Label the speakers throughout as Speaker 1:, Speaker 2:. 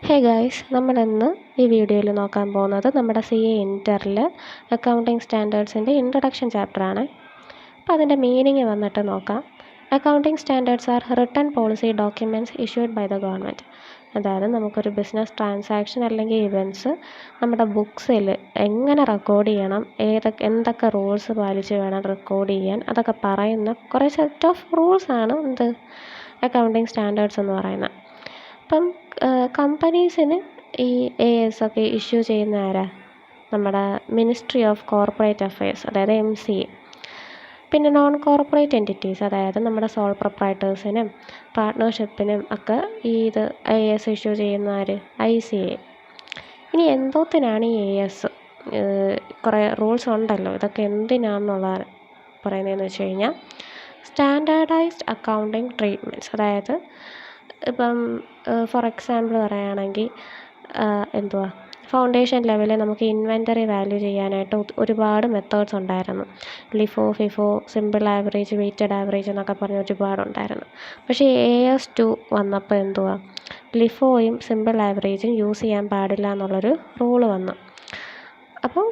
Speaker 1: Hey guys, നമ്മളിന്ന് ഈ വീഡിയോയിൽ നോക്കാൻ പോകുന്നത് നമ്മുടെ CA ഇൻ്ററിൽ അക്കൗണ്ടിങ് സ്റ്റാൻഡേർഡ്സിൻ്റെ ഇൻട്രൊഡക്ഷൻ ചാപ്റ്ററാണ്. അപ്പോൾ അതിൻ്റെ മീനിങ് വന്നിട്ട് നോക്കാം. Accounting standards are written policy documents issued by the government. അതായത് നമുക്കൊരു ബിസിനസ് ട്രാൻസാക്ഷൻ അല്ലെങ്കിൽ ഇവൻറ്റ്സ് നമ്മുടെ ബുക്സിൽ എങ്ങനെ റെക്കോർഡ് ചെയ്യണം, എന്തൊക്കെ റൂൾസ് പാലിച്ച് വേണം റെക്കോർഡ് ചെയ്യാൻ, അതൊക്കെ പറയുന്ന കുറേ സെറ്റ് ഓഫ് റൂൾസാണ് അക്കൗണ്ടിങ് സ്റ്റാൻഡേർഡ്സ് എന്ന് പറയുന്നത്. അപ്പം കമ്പനീസിന് ഈ AS ഒക്കെ ഇഷ്യൂ ചെയ്യുന്ന ആരാ? നമ്മുടെ മിനിസ്ട്രി ഓഫ് കോർപ്പറേറ്റ് അഫയേഴ്സ്, അതായത് MCA. പിന്നെ നോൺ കോർപ്പറേറ്റ് എൻറ്റിറ്റീസ്, അതായത് നമ്മുടെ സോൾ പ്രൊപ്രൈറ്റേഴ്സിനും പാർട്ട്ണർഷിപ്പിനും ഒക്കെ ഇത് AS ഇഷ്യൂ ചെയ്യുന്ന ആര്? ICA. ഇനി എന്തോത്തിനാണ് ഈ AS? കുറേ റൂൾസ് ഉണ്ടല്ലോ, ഇതൊക്കെ എന്തിനാണെന്നുള്ളതാണ് പറയുന്നതെന്ന് വെച്ച് കഴിഞ്ഞാൽ സ്റ്റാൻഡേർഡൈസ്ഡ് അക്കൗണ്ടിങ് ട്രീറ്റ്മെൻറ്റ്സ്. അതായത് ഇപ്പം ഫോർ എക്സാമ്പിൾ പറയുകയാണെങ്കിൽ ഫൗണ്ടേഷൻ ലെവലിൽ നമുക്ക് ഇൻവെൻറ്ററി വാല്യൂ ചെയ്യാനായിട്ട് ഒരുപാട് മെത്തേഡ്സ് ഉണ്ടായിരുന്നു. LIFO, FIFO, simple average, weighted average എന്നൊക്കെ പറഞ്ഞ് ഒരുപാടുണ്ടായിരുന്നു. പക്ഷേ AS2 വന്നപ്പോൾ ലിഫോയും സിമ്പിൾ ആവറേജും യൂസ് ചെയ്യാൻ പാടില്ല എന്നുള്ളൊരു റൂള് വന്നു. അപ്പം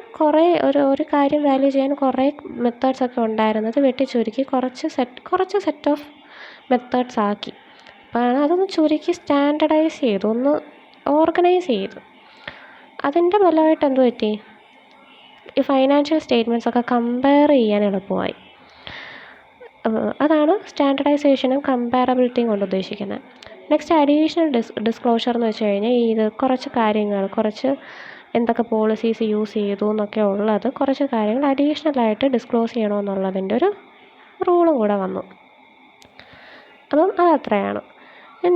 Speaker 1: ഒരു കാര്യം വാല്യൂ ചെയ്യാൻ കുറേ മെത്തേഡ്സൊക്കെ ഉണ്ടായിരുന്നത് വെട്ടിച്ചുരുക്കി കുറച്ച് സെറ്റ് ഓഫ് മെത്തേഡ്സ് ആക്കി. അപ്പോൾ അതൊന്ന് ചുരുക്കി സ്റ്റാൻഡർഡൈസ് ചെയ്തു, ഒന്ന് ഓർഗനൈസ് ചെയ്തു. അതിൻ്റെ ഫലമായിട്ട് എന്ത് പറ്റി? ഈ ഫൈനാൻഷ്യൽ സ്റ്റേറ്റ്മെൻറ്റ്സൊക്കെ കമ്പയർ ചെയ്യാൻ എളുപ്പമായി. അതാണ് സ്റ്റാൻഡർഡൈസേഷനും കമ്പാരബിലിറ്റിയും കൊണ്ട് ഉദ്ദേശിക്കുന്നത്. നെക്സ്റ്റ് അഡീഷണൽ ഡിസ്ക്ലോഷർ എന്ന് വെച്ച് കഴിഞ്ഞാൽ കുറച്ച് എന്തൊക്കെ പോളിസീസ് യൂസ് ചെയ്തു എന്നൊക്കെ ഉള്ളത്, കുറച്ച് കാര്യങ്ങൾ അഡീഷണലായിട്ട് ഡിസ്ക്ലോസ് ചെയ്യണമെന്നുള്ളതിൻ്റെ ഒരു റൂളും കൂടെ വന്നു. അപ്പം അതത്രയാണ്.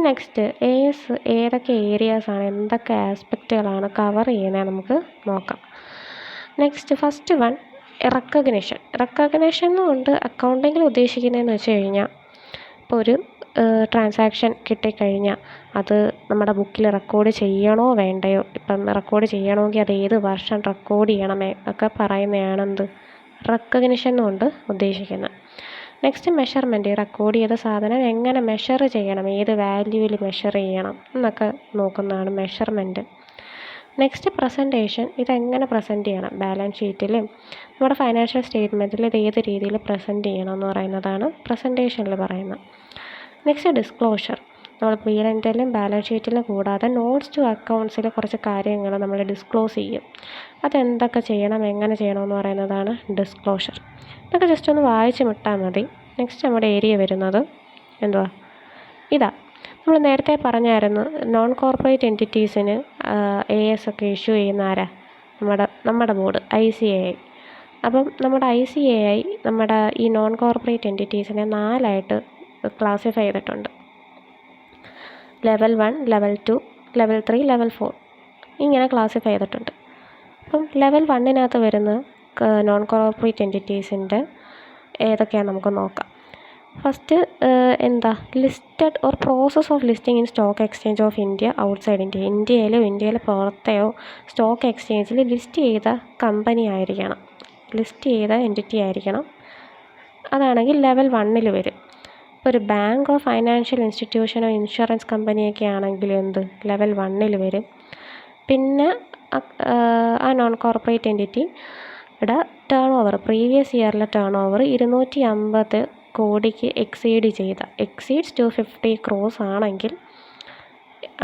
Speaker 1: നെക്സ്റ്റ് AS ഏതൊക്കെ ഏരിയാസാണ്, എന്തൊക്കെ ആസ്പെക്റ്റുകളാണ് കവർ ചെയ്യുന്നത് നമുക്ക് നോക്കാം. നെക്സ്റ്റ് ഫസ്റ്റ് വൺ റെക്കഗ്നിഷൻ കൊണ്ട് അക്കൗണ്ടിങ്ങിൽ ഉദ്ദേശിക്കുന്നതെന്ന് വെച്ച് കഴിഞ്ഞാൽ, ഇപ്പോൾ ഒരു ട്രാൻസാക്ഷൻ കിട്ടിക്കഴിഞ്ഞാൽ അത് നമ്മുടെ ബുക്കിൽ റെക്കോർഡ് ചെയ്യണോ വേണ്ടയോ, ഇപ്പം റെക്കോർഡ് ചെയ്യണമെങ്കിൽ അത് ഏത് വർഷം റെക്കോർഡ് ചെയ്യണമേ ഒക്കെ പറയുന്നതാണ് റെക്കഗ്നിഷൻ കൊണ്ട് ഉദ്ദേശിക്കുന്നത്. നെക്സ്റ്റ് മെഷർമെൻറ്റ്, റെക്കോർഡ് ചെയ്ത സാധനം എങ്ങനെ മെഷർ ചെയ്യണം, ഏത് വാല്യൂവിൽ മെഷർ ചെയ്യണം എന്നൊക്കെ നോക്കുന്നതാണ് മെഷർമെൻറ്റ്. നെക്സ്റ്റ് പ്രസൻറ്റേഷൻ, ഇതെങ്ങനെ പ്രസൻറ്റ് ചെയ്യണം, ബാലൻസ് ഷീറ്റിലും നമ്മുടെ ഫൈനാൻഷ്യൽ സ്റ്റേറ്റ്മെൻറ്റിൽ ഇത് ഏത് രീതിയിൽ പ്രസൻറ്റ് ചെയ്യണം എന്ന് പറയുന്നതാണ് പ്രസൻറ്റേഷനിൽ പറയുന്നത്. നെക്സ്റ്റ് ഡിസ്ക്ലോഷർ, നമ്മൾ P&Lലും ബാലൻസ് ഷീറ്റിലും കൂടാതെ നോട്ട്സ് ടു അക്കൗണ്ട്സിൽ കുറച്ച് കാര്യങ്ങൾ നമ്മൾ ഡിസ്ക്ലോസ് ചെയ്യും. അതെന്തൊക്കെ ചെയ്യണം, എങ്ങനെ ചെയ്യണമെന്ന് പറയുന്നതാണ് ഡിസ്ക്ലോഷർ. ഇതൊക്കെ ജസ്റ്റ് ഒന്ന് വായിച്ച് വിട്ടാൽ മതി. നെക്സ്റ്റ് നമ്മുടെ ഏരിയ വരുന്നത് ഇതാ, നമ്മൾ നേരത്തെ പറഞ്ഞായിരുന്നു നോൺ കോർപ്പറേറ്റ് എൻറ്റിറ്റീസിന് AS ഒക്കെ ഇഷ്യൂ ചെയ്യുന്ന ആരാ? നമ്മുടെ ബോർഡ് ICAI. അപ്പം നമ്മുടെ ICAI നമ്മുടെ ഈ നോൺ കോർപ്പറേറ്റ് എൻറ്റിറ്റീസിനെ 4ആയിട്ട് ക്ലാസിഫൈ ചെയ്തിട്ടുണ്ട്. ലെവൽ 1, ലെവൽ 2, ലെവൽ 3, ലെവൽ 4 ഇങ്ങനെ ക്ലാസിഫൈ ചെയ്തിട്ടുണ്ട്. അപ്പം ലെവൽ 1-നകത്ത് വരുന്ന നോൺ കോർപ്പറേറ്റ് എൻറ്റിറ്റീസിൻ്റെ ഏതൊക്കെയാണെന്ന് നമുക്ക് നോക്കാം. First listed or process of listing in stock exchange of India outside India. ഇന്ത്യയിൽ പുറത്തെയോ സ്റ്റോക്ക് എക്സ്ചേഞ്ചിൽ ലിസ്റ്റ് ചെയ്ത കമ്പനി ആയിരിക്കണം, ലിസ്റ്റ് ചെയ്ത എൻറ്റിറ്റി ആയിരിക്കണം. അതാണെങ്കിൽ ലെവൽ 1-ൽ വരും. ഒരു ബാങ്കോ ഫൈനാൻഷ്യൽ ഇൻസ്റ്റിറ്റ്യൂഷനോ ഇൻഷുറൻസ് കമ്പനിയൊക്കെ ആണെങ്കിൽ ലെവൽ 1-ൽ വരും. പിന്നെ ആ നോൺ കോർപ്പറേറ്റ് എൻറ്റിറ്റിയുടെ ടേൺ ഓവർ, പ്രീവിയസ് ഇയറിലെ ടേൺ ഓവർ 250 കോടിക്ക് എക്സീഡ്സ് 250 crores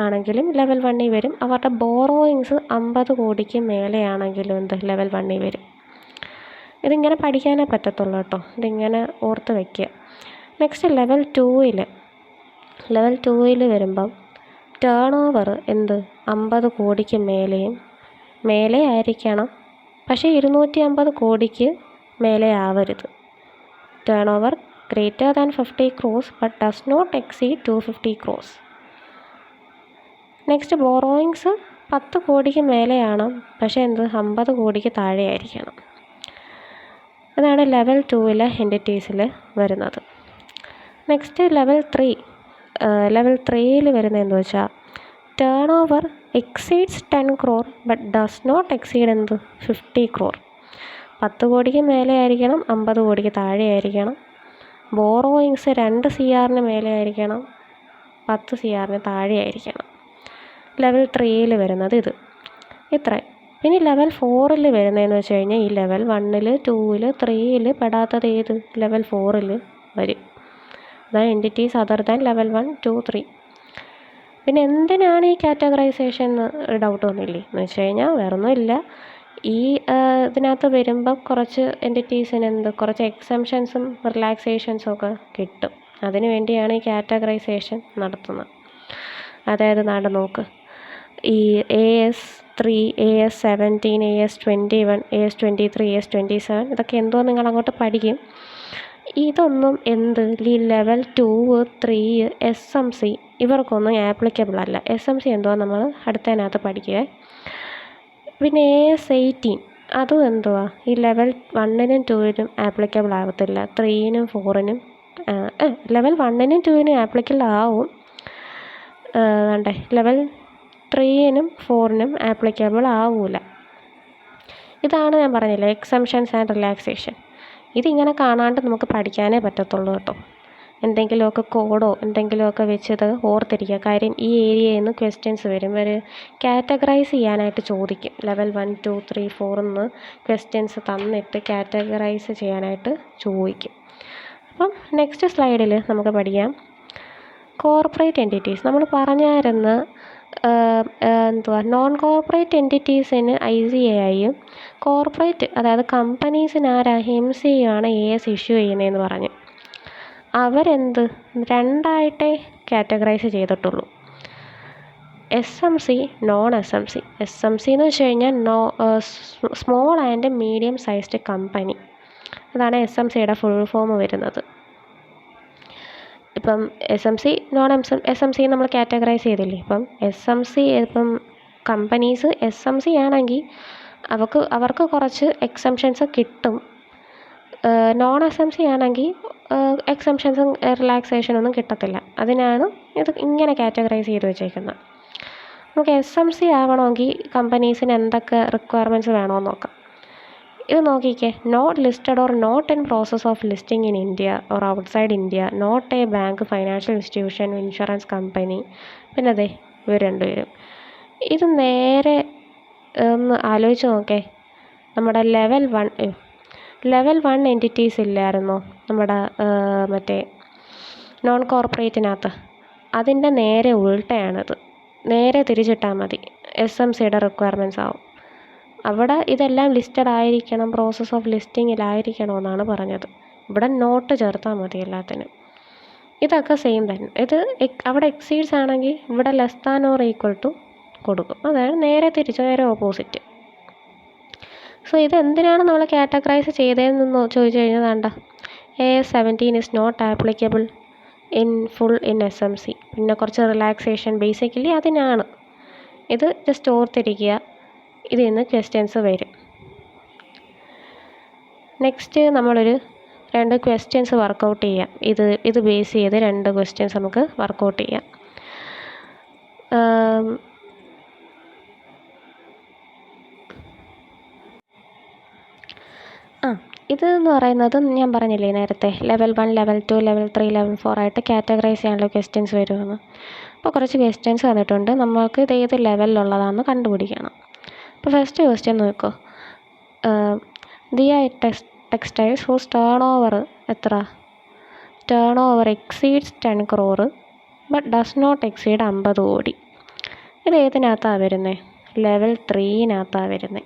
Speaker 1: ആണെങ്കിലും ലെവൽ 1-ൽ വരും. അവരുടെ ബോറോയിങ്സ് 50 കോടിക്ക് മേലെയാണെങ്കിലും ലെവൽ 1-ൽ വരും. ഇതിങ്ങനെ പഠിക്കാനേ പറ്റത്തുള്ളൂ കേട്ടോ, ഇതിങ്ങനെ ഓർത്ത് വയ്ക്കുക. നെക്സ്റ്റ് ലെവൽ 2-ൽ വരുമ്പം ടേൺ ഓവർ 50 കോടിക്ക് മേലെ ആയിരിക്കണം, പക്ഷേ 250 കോടിക്ക് മേലെ ആവരുത്. Turn over greater than 50 crores but does not exceed 250 crores. Next borrowings 10 കോടിക്ക് മേലെയാണ്, പക്ഷേ 50 കോടിക്ക് താഴെ ആയിരിക്കണം. അതാണ് ലെവൽ 2-ലെ എൻറ്റിറ്റീസിൽ വരുന്നത്. നെക്സ്റ്റ് ലെവൽ 3-ൽ വരുന്നത് വെച്ചാൽ turnover exceeds 10 crore but does not exceed 50 crore. 10 കോടിക്ക് മേലെ ആയിരിക്കണം, 50 കോടിക്ക് താഴെ ആയിരിക്കണം. ബോറോയിങ്സ് 2 CR മേലെ ആയിരിക്കണം, 10 CR താഴെ ആയിരിക്കണം. ലെവൽ 3 വരുന്നത് ഇത് ഇത്രയും. ഇനി ലെവൽ 4 വരുന്നതെന്ന് വെച്ച് കഴിഞ്ഞാൽ ഈ ലെവൽ 1, 2, 3 പെടാത്തത് ഏത് ലെവൽ 4 വരും. അതായത് എൻറ്റിറ്റീസ് അതർ ദാൻ ലെവൽ 1, 2, 3. പിന്നെ എന്തിനാണ് ഈ കാറ്റഗറൈസേഷൻ ഡൗട്ട് വന്നില്ലേ എന്ന് വെച്ച് കഴിഞ്ഞാൽ വേറൊന്നുമില്ല, ഈ ഇതിനകത്ത് വരുമ്പോൾ കുറച്ച് എൻറ്റിറ്റീസിന് കുറച്ച് എക്സംഷൻസും റിലാക്സേഷൻസും ഒക്കെ കിട്ടും. അതിന് വേണ്ടിയാണ് ഈ കാറ്റഗറൈസേഷൻ നടത്തുന്നത്. അതായത് നോക്ക്, ഈ AS3, AS17, AS21, AS23, AS27 ഇതൊക്കെ എന്തോ നിങ്ങൾ അങ്ങോട്ട് പഠിക്കും. ഇതൊന്നും ഈ ലെവൽ 2, 3, SMC ഇവർക്കൊന്നും ആപ്ലിക്കബിൾ അല്ല. SMC എന്തോ നമ്മൾ അടുത്തതിനകത്ത് പഠിക്കുക. പിന്നെ AS18 അതും എന്തുവാ ഈ ലെവൽ 1നും 2നും ആപ്ലിക്കബിൾ ആകത്തില്ല. 3നും 4നും ലെവൽ 1നും 2നും ആപ്ലിക്കബിൾ ആവും. ലെവൽ 3നും 4നും ആപ്ലിക്കബിൾ ആവൂല. ഇതാണ് ഞാൻ പറഞ്ഞില്ലേ എക്സംഷൻസ് ആൻഡ് റിലാക്സേഷൻ. ഇതിങ്ങനെ കാണാണ്ട് നമുക്ക് പഠിക്കാനേ പറ്റത്തുള്ളൂ കേട്ടോ. എന്തെങ്കിലുമൊക്കെ കോഡോ എന്തെങ്കിലുമൊക്കെ വെച്ചത് ഓർത്തിരിക്കുക. കാര്യം ഈ ഏരിയയിൽ നിന്ന് ക്വസ്റ്റ്യൻസ് വരും. കാറ്റഗറൈസ് ചെയ്യാനായിട്ട് ചോദിക്കും. ലെവൽ 1, 2, 3, 4 എന്ന് ക്വസ്റ്റ്യൻസ് തന്നിട്ട് കാറ്റഗറൈസ് ചെയ്യാനായിട്ട് ചോദിക്കും. അപ്പം നെക്സ്റ്റ് സ്ലൈഡിൽ നമുക്ക് പഠിക്കാം കോർപ്പറേറ്റ് എൻറ്റിറ്റീസ്. നമ്മൾ പറഞ്ഞായിരുന്നു നോൺ കോർപ്പറേറ്റ് എൻറ്റിറ്റീസിന് ICAIയും കോർപ്പറേറ്റ് അതായത് കമ്പനീസിന് MCA ആണ് AS ഇഷ്യൂ ചെയ്യുന്നതെന്ന് പറഞ്ഞു. രണ്ടായിട്ടേ കാറ്റഗറൈസ് ചെയ്തിട്ടുള്ളൂ, SMC, നോൺ SMC. SMC എന്ന് വെച്ച് കഴിഞ്ഞാൽ small and medium sized company. അതാണ് SMCയുടെ ഫുൾ ഫോം വരുന്നത്. ഇപ്പം SMC, നോൺ SMC നമ്മൾ കാറ്റഗറൈസ് ചെയ്തില്ലേ. ഇപ്പം SMC കമ്പനീസ് SMC ആണെങ്കിൽ അവർക്ക് കുറച്ച് എക്സംഷൻസ് കിട്ടും. നോൺ SMC ആണെങ്കിൽ എക്സംഷൻസും റിലാക്സേഷനൊന്നും കിട്ടത്തില്ല. അതിനാണ് ഇത് ഇങ്ങനെ കാറ്റഗറൈസ് ചെയ്ത് വെച്ചേക്കുന്നത്. നമുക്ക് SMC ആവണമെങ്കിൽ കമ്പനീസിന് എന്തൊക്കെ റിക്വയർമെൻറ്റ്സ് വേണമെന്ന് നോക്കാം. ഇത് നോക്കിക്കേ, not listed or not in process of listing in India or outside India, not a bank, financial institution, insurance company. പിന്നെ ഇവർ രണ്ടുപേരും. ഇത് നേരെ ഒന്ന് ആലോചിച്ച് നോക്കേ. നമ്മുടെ ലെവൽ 1 എൻറ്റിറ്റീസ് ഇല്ലായിരുന്നോ നമ്മുടെ മറ്റേ നോൺ കോർപ്പറേറ്റിനകത്ത്? അതിൻ്റെ നേരെ ഉൾട്ടയാണിത്. നേരെ തിരിച്ചിട്ടാൽ മതി, SMCയുടെ റിക്വയർമെൻറ്റ്സ് ആവും. അവിടെ ഇതെല്ലാം ലിസ്റ്റഡ് ആയിരിക്കണം, പ്രോസസ് ഓഫ് ലിസ്റ്റിങ്ങിലായിരിക്കണമെന്നാണ് പറഞ്ഞത്. ഇവിടെ നോട്ട് ചേർത്താൽ മതി എല്ലാത്തിനും. ഇതൊക്കെ സെയിം തന്നെ. ഇത് അവിടെ എക്സീഡ്സ് ആണെങ്കിൽ ഇവിടെ less than or equal to കൊടുക്കും. അതായത് നേരെ ഓപ്പോസിറ്റ്. സോ ഇതെന്തിനാണ് നമ്മൾ കാറ്റഗറൈസ് ചെയ്തതെന്ന് ചോദിച്ചു കഴിഞ്ഞാൽ AS17 is not applicable in full in SMC. പിന്നെ കുറച്ച് റിലാക്സേഷൻ ബേസിക്കലി അതിനാണ്. ഇത് ജസ്റ്റ് ഓർത്തിരിക്കുക, ഇതിൽ നിന്ന് ക്വസ്റ്റ്യൻസ് വരും. നെക്സ്റ്റ് നമ്മളൊരു 2 ക്വസ്റ്റ്യൻസ് വർക്കൗട്ട് ചെയ്യാം. ഇത് ബേസ് ചെയ്ത് 2 ക്വസ്റ്റ്യൻസ് നമുക്ക് വർക്കൗട്ട് ചെയ്യാം. ഇതെന്ന് പറയുന്നത് ഞാൻ പറഞ്ഞില്ലേ നേരത്തെ, ലെവൽ 1, ലെവൽ 2, ലെവൽ 3, ലെവൽ 4 ആയിട്ട് കാറ്റഗറൈസ് ചെയ്യാനുള്ള ക്വസ്റ്റ്യൻസ് വരുമെന്ന്. അപ്പോൾ കുറച്ച് ക്വസ്റ്റ്യൻസ് തന്നിട്ടുണ്ട്. നമുക്ക് ഇത് ഏത് ലെവലിലുള്ളതാണെന്ന് കണ്ടുപിടിക്കണം. അപ്പോൾ ഫസ്റ്റ് ക്വസ്റ്റ്യൻ നോക്കൂ. Diya textiles whose turnover exceeds 10 crore but does not exceed 50 കോടി. ഇത് ഏതിനകത്താണ് വരുന്നത്? ലെവൽ 3-നകത്താണ് വരുന്നത്.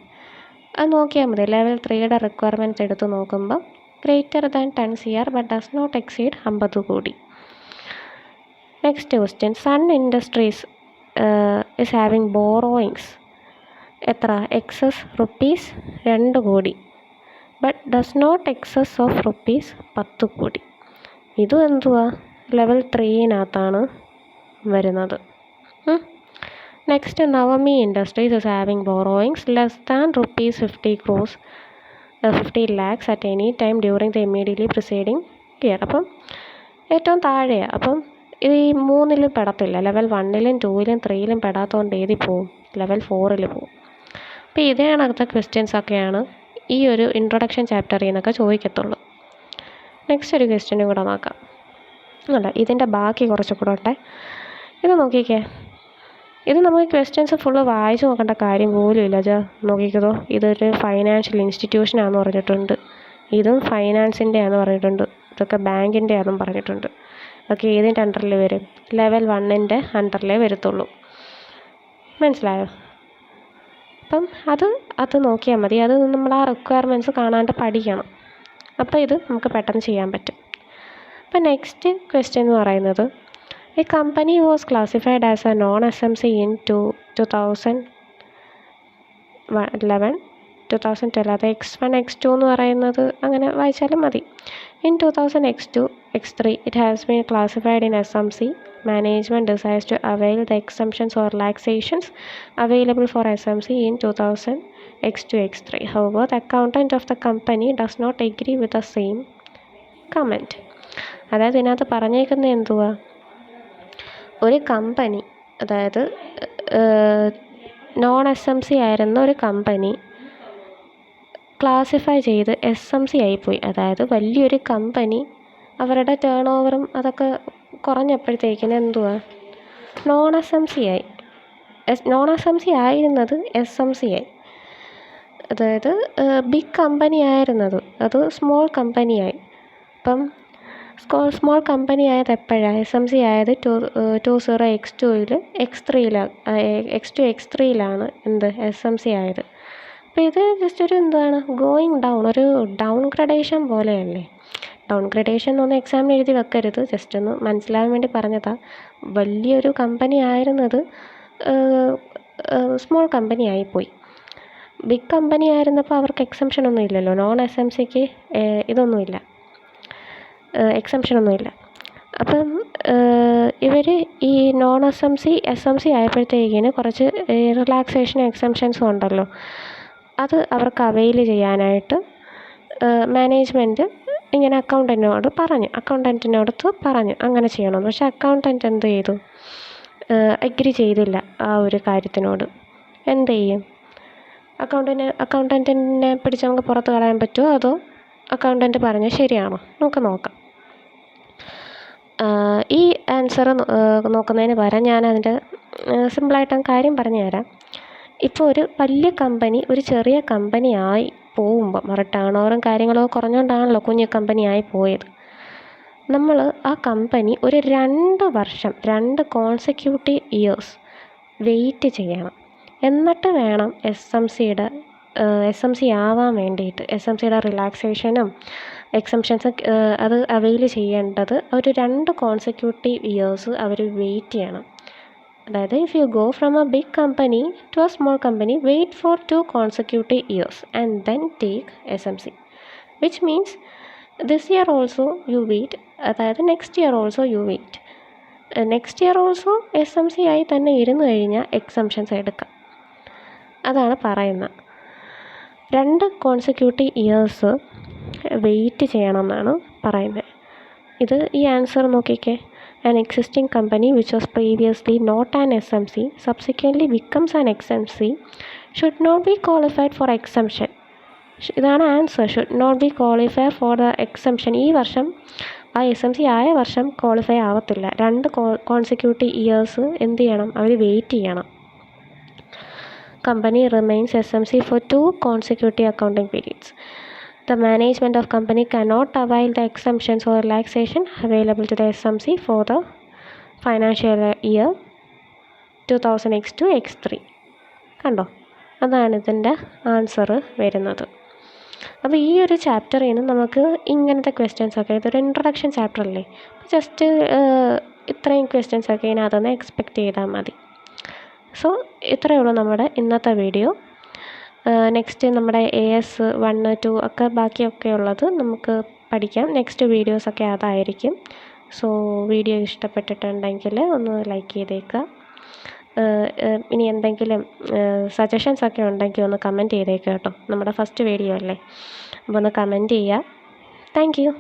Speaker 1: അത് നോക്കിയാൽ മതി. ലെവൽ 3യുടെ റിക്വയർമെൻറ്റ്സ് എടുത്ത് നോക്കുമ്പോൾ greater than 10 CR but does not exceed 50 കോടി. Next question, Sun industries is having borrowings excess rupees 2 കോടി but does not excess of rupees 10 കോടി. ഇതും എന്തുവാ? ലെവൽ 3-നകത്താണ് വരുന്നത്. Next, Navami industries is having borrowings less than ₹50 lakhs at any time during the immediately preceding year. അപ്പം ഏറ്റവും താഴെയാണ്. അപ്പം ഇത് ഈ 3-ലും പെടത്തില്ല. ലെവൽ 1-ലും 2-ലും 3-ലും പെടാത്തതുകൊണ്ട് ഏതിൽ പോവും? ലെവൽ 4-ൽ പോവും. അപ്പോൾ ഇതേ കണക്കത്തെ ക്വസ്റ്റ്യൻസൊക്കെയാണ് ഈ ഒരു ഇൻട്രൊഡക്ഷൻ ചാപ്റ്ററിൽ നിന്നൊക്കെ ചോദിക്കത്തുള്ളൂ. നെക്സ്റ്റ് ഒരു ക്വസ്റ്റ്യനും കൂടെ നോക്കാം. ഇതിൻ്റെ ബാക്കി കുറച്ചുകൂടെ ഉണ്ട്. ഇത് നോക്കിക്കേ. ഇത് നമുക്ക് ക്വസ്റ്റ്യൻസ് ഫുള്ള് വായിച്ച് നോക്കേണ്ട കാര്യം പോലും ഇല്ല. നോക്കിക്കതോ, ഇതൊരു ഫൈനാൻഷ്യൽ ഇൻസ്റ്റിറ്റ്യൂഷനാണെന്ന് പറഞ്ഞിട്ടുണ്ട്, ഇതും ഫൈനാൻസിൻ്റെ ആണെന്ന് പറഞ്ഞിട്ടുണ്ട്, ഇതൊക്കെ ബാങ്കിൻ്റെ ആണെന്നും പറഞ്ഞിട്ടുണ്ട്. അതൊക്കെ ഏതിൻ്റെ അണ്ടറിൽ വരും? ലെവൽ 1 അണ്ടറിലേ വരത്തുള്ളൂ. മനസ്സിലായോ? അപ്പം അത് നോക്കിയാൽ മതി. അത് നമ്മൾ ആ റിക്വയർമെൻറ്റ്സ് കാണാണ്ട് പഠിക്കണം. അപ്പോൾ ഇത് നമുക്ക് പെട്ടെന്ന് ചെയ്യാൻ പറ്റും. അപ്പം നെക്സ്റ്റ് ക്വസ്റ്റ്യൻ എന്ന് പറയുന്നത്, A company was classified as A non SMC in 2012. അത് X1 X2 എന്ന് പറയുന്നത് അങ്ങനെ വായിച്ചാലും മതി. In 2000 X2 X3 it has been classified in SMC. Management decides to avail the exemptions or relaxations available for SMC in 2000 X2 X3. However, the accountant of the company does not agree with the same comment. അതായത് ഇതിനകത്ത് പറഞ്ഞേക്കുന്നത് എന്തുവാ? ഒരു company, അതായത് non SMC ആയിരുന്ന ഒരു company classify ചെയ്ത് SMC ആയിപ്പോയി. അതായത് വലിയൊരു കമ്പനി അവരുടെ ടേൺ ഓവറും അതൊക്കെ കുറഞ്ഞപ്പോഴത്തേക്കിന് എന്തുവാ, നോൺ SMC ആയി. നോൺ SMC ആയിരുന്നത് SMC ആയി. അതായത് ബിഗ് കമ്പനി ആയിരുന്നത് അത് സ്മോൾ കമ്പനിയായി. അപ്പം സ്മോൾ കമ്പനി ആയത് എപ്പോഴാണ്? SMC ആയത് 20 X2 X2 X3 എന്ത് SMC ആയത്. അപ്പോൾ ഇത് ജസ്റ്റ് ഒരു എന്താണ്, ഗോയിങ് ഡൗൺ, ഒരു ഡൗൺ ഗ്രഡേഷൻ പോലെയല്ലേ. ഡൗൺ ഗ്രഡേഷൻ എന്നൊന്നും എക്സാമിന് എഴുതി വെക്കരുത്, ജസ്റ്റ് ഒന്ന് മനസ്സിലാകാൻ വേണ്ടി പറഞ്ഞതാണ്. വലിയൊരു കമ്പനി ആയിരുന്നത് സ്മോൾ കമ്പനി ആയിപ്പോയി. ബിഗ് കമ്പനി ആയിരുന്നപ്പോൾ അവർക്ക് എക്സംഷൻ ഒന്നും ഇല്ലല്ലോ. നോൺ SMCക്ക് ഇതൊന്നുമില്ല, എക്സംഷനൊന്നുമില്ല. അപ്പം ഇവർ ഈ നോൺ SMC ആയപ്പോഴത്തേക്കിന് കുറച്ച് റിലാക്സേഷനും എക്സംഷൻസും ഉണ്ടല്ലോ, അത് അവർക്ക് അവെയിൽ ചെയ്യാനായിട്ട് മാനേജ്മെൻറ്റ് ഇങ്ങനെ അക്കൗണ്ടൻറ്റിനോടത്ത് പറഞ്ഞു അങ്ങനെ ചെയ്യണമെന്ന്. പക്ഷേ അക്കൗണ്ടൻറ്റ് എന്ത് ചെയ്തു? അഗ്രി ചെയ്തില്ല ആ ഒരു കാര്യത്തിനോട്. എന്ത് ചെയ്യും? അക്കൗണ്ടൻറ്റിനെ പിടിച്ച് നമുക്ക് പുറത്ത് കളയാൻ പറ്റുമോ? അതോ അക്കൗണ്ടൻറ്റ് പറഞ്ഞ് ശരിയാണോ? നമുക്ക് നോക്കാം. ഈ ആൻസർ നോക്കുന്നതിന് പകരം ഞാനതിൻ്റെ സിമ്പിളായിട്ട് കാര്യം പറഞ്ഞു തരാം. ഇപ്പോൾ ഒരു വലിയ കമ്പനി ഒരു ചെറിയ കമ്പനിയായി പോകുമ്പം ടേൺ ഓവറും കാര്യങ്ങളോ കുറഞ്ഞുകൊണ്ടാണല്ലോ കുഞ്ഞു കമ്പനിയായി പോയത്. നമ്മൾ ആ കമ്പനി ഒരു 2 വർഷം 2 കോൺസെക്യൂട്ടീവ് ഇയേഴ്സ് വെയിറ്റ് ചെയ്യണം. എന്നിട്ട് വേണം SMC ആവാൻ വേണ്ടിയിട്ട്, SMCയുടെ റിലാക്സേഷനും എക്സംഷൻസും അത് അവെയിൽ ചെയ്യേണ്ടത് ഒരു 2 കോൺസെക്യൂട്ടീവ് ഇയേഴ്സ് അവർ വെയിറ്റ് ചെയ്യണം. അതായത് if you go from a big company to a small company, wait for 2 consecutive years and then take SMC, which means this year also you wait, അതായത് next year also you wait. Next year also SMC ആയി തന്നെ ഇരുന്ന് കഴിഞ്ഞാൽ exemptions എടുക്കാം. അതാണ് പറയുന്നത്. 2 consecutive years wait ചെയ്യണം എന്നാണ് പറയുന്നത്. ഈ ആൻസർ നോക്കിക്കേ. An existing company which was previously not an SMC subsequently becomes an XMC should not be qualified for exemption. ഇതാണ് answer. Should not be qualify for the exemption. ഈ വർഷം ആ SMC ആയ വർഷം ക്വാളിഫൈ ആവത്തില്ല. 2 കോൺസെക്യൂട്ടീവ് ഇയേഴ്സ് എന്ത് ചെയ്യണം? അവർ wait ചെയ്യണം. Company remains SMC for 2 consecutive accounting periods. The management of company cannot avail the exemptions or relaxation available to the SMC for the financial year 2000 X2 X3. കണ്ടോ? അതാണ് ഇതിൻ്റെ answer വരുന്നത്. അപ്പോൾ ഈ ഒരു ചാപ്റ്ററിൽ നിന്ന് നമുക്ക് ഇങ്ങനത്തെ ക്വസ്റ്റ്യൻസൊക്കെ, ഇതൊരു ഇൻട്രൊഡക്ഷൻ ചാപ്റ്റർ അല്ലേ, ജസ്റ്റ് ഇത്രയും ക്വസ്റ്റ്യൻസൊക്കെ ഇതിനകത്തുനിന്ന് എക്സ്പെക്റ്റ് ചെയ്താൽ മതി. സോ ഇത്രയേ ഉള്ളൂ നമ്മുടെ ഇന്നത്തെ വീഡിയോ. നെക്സ്റ്റ് നമ്മുടെ AS 1, 2 ഒക്കെ ബാക്കിയൊക്കെ ഉള്ളത് നമുക്ക് പഠിക്കാം. നെക്സ്റ്റ് വീഡിയോസൊക്കെ അതായിരിക്കും. സോ വീഡിയോ ഇഷ്ടപ്പെട്ടിട്ടുണ്ടെങ്കിൽ ഒന്ന് ലൈക്ക് ചെയ്തേക്കുക. ഇനി എന്തെങ്കിലും സജഷൻസൊക്കെ ഉണ്ടെങ്കിൽ ഒന്ന് കമൻറ്റ് ചെയ്തേക്കുക കേട്ടോ. നമ്മുടെ ഫസ്റ്റ് വീഡിയോ അല്ലേ, അപ്പോൾ ഒന്ന് കമൻറ്റ് ചെയ്യുക. Thank you.